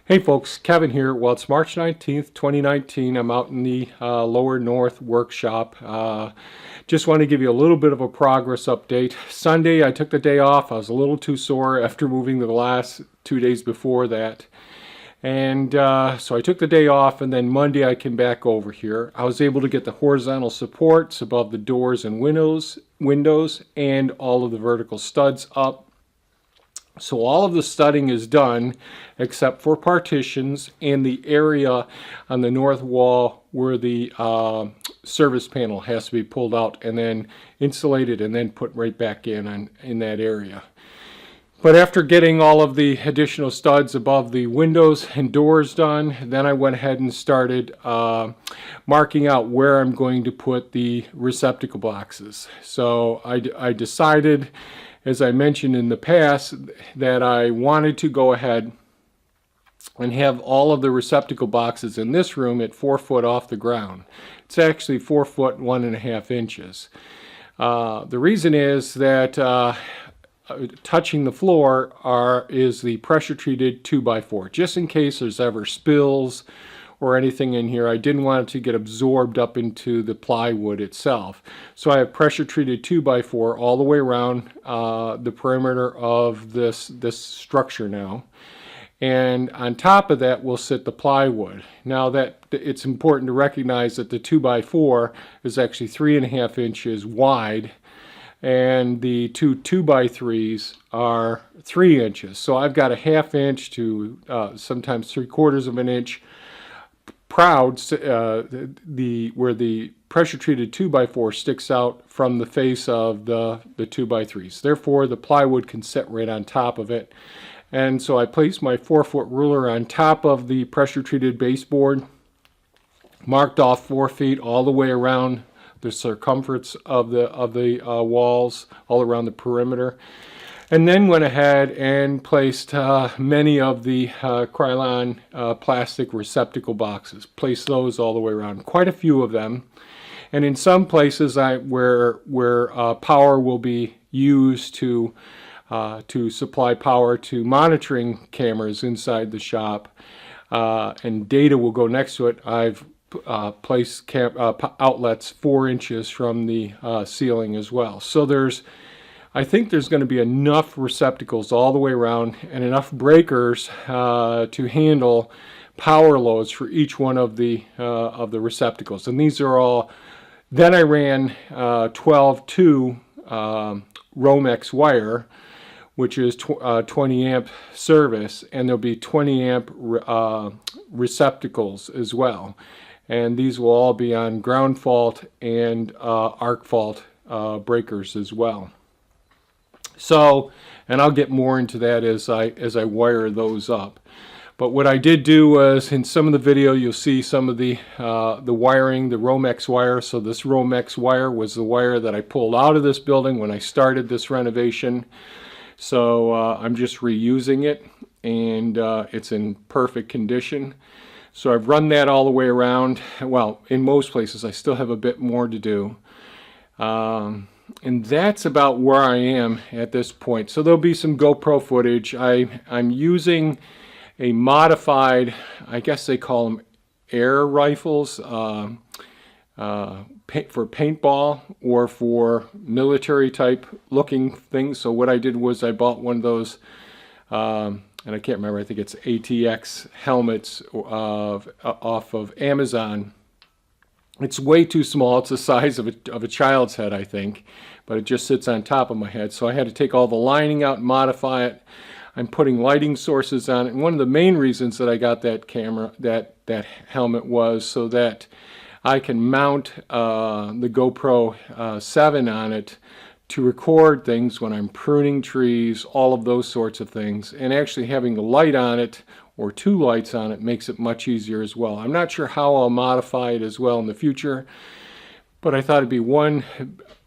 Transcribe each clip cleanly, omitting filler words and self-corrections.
Hey folks, Kevin here. Well, it's March 19th, 2019. I'm out in the lower north workshop. Just want to give you a little bit of a progress update. Sunday, I took the day off. I was a little too sore after moving the last 2 days before that. And so I took the day off, and then Monday I came back over here. I was able to get the horizontal supports above the doors and windows and all of the vertical studs up. So all of the studding is done except for partitions and the area on the north wall where the service panel has to be pulled out and then insulated and then put right back in that area. But after getting all of the additional studs above the windows and doors done, then I went ahead and started marking out where I'm going to put the receptacle boxes. So I decided, as I mentioned in the past, that I wanted to go ahead and have all of the receptacle boxes in this room at 4 foot off the ground. It's actually 4 foot 1.5 inches. The reason is that touching the floor is the pressure treated 2x4, just in case there's ever spills or anything in here. I didn't want it to get absorbed up into the plywood itself. So I have pressure treated 2x4 all the way around the perimeter of this structure now. And on top of that will sit the plywood. Now that it's important to recognize that the 2x4 is actually 3.5 inches wide, and the two 2x3s are 3 inches. So I've got a 1/2 inch to sometimes 3/4 of an inch proud where the pressure treated 2x4 sticks out from the face of the 2x3s. Therefore, the plywood can sit right on top of it. And so I placed my 4-foot ruler on top of the pressure treated baseboard, marked off 4 feet all the way around the circumference of the walls, all around the perimeter, and then went ahead and placed many of the Krylon plastic receptacle boxes. Placed those all the way around, quite a few of them. And in some places where power will be used to supply power to monitoring cameras inside the shop, and data will go next to it, I've placed outlets 4 inches from the ceiling as well. So I think there's going to be enough receptacles all the way around and enough breakers to handle power loads for each one of the receptacles. And these are all. Then I ran 12-2 Romex wire, which is 20 amp service, and there'll be 20 amp receptacles as well. And these will all be on ground fault and arc fault breakers as well. So, and I'll get more into that as I wire those up. But what I did do was, in some of the video, you'll see some of the wiring, the Romex wire. So this Romex wire was the wire that I pulled out of this building when I started this renovation. So I'm just reusing it, and it's in perfect condition. So I've run that all the way around. Well, in most places I still have a bit more to do. And that's about where I am at this point. So there'll be some GoPro footage. I'm using a modified, I guess they call them air rifles, for paintball or for military type looking things. So what I did was I bought one of those, and I can't remember, I think it's ATX helmets off of Amazon. It's way too small. It's the size of a child's head, I think, but it just sits on top of my head. So I had to take all the lining out and modify it. I'm putting lighting sources on it, and one of the main reasons that I got that camera, that helmet, was so that I can mount the GoPro 7 on it to record things when I'm pruning trees, all of those sorts of things. And actually having the light on it, or 2 lights on it, makes it much easier as well. I'm not sure how I'll modify it as well in the future, but I thought it'd be one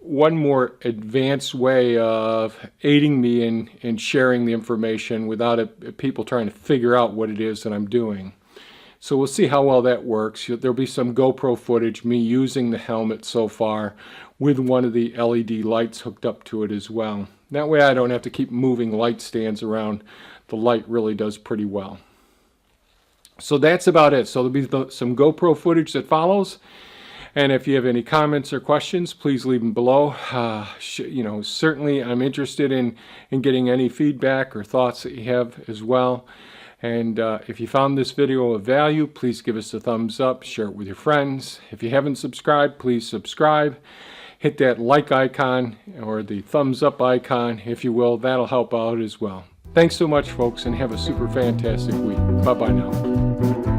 more advanced way of aiding me in sharing the information without people trying to figure out what it is that I'm doing. So we'll see how well that works. There'll be some GoPro footage, me using the helmet so far, with one of the LED lights hooked up to it as well. That way I don't have to keep moving light stands around. The light really does pretty well. So that's about it. So there'll be some GoPro footage that follows. And if you have any comments or questions, please leave them below. Certainly I'm interested in getting any feedback or thoughts that you have as well. And if you found this video of value, please give us a thumbs up, share it with your friends. If you haven't subscribed, please subscribe. Hit that like icon or the thumbs up icon, if you will. That'll help out as well. Thanks so much, folks, and have a super fantastic week. Bye-bye now.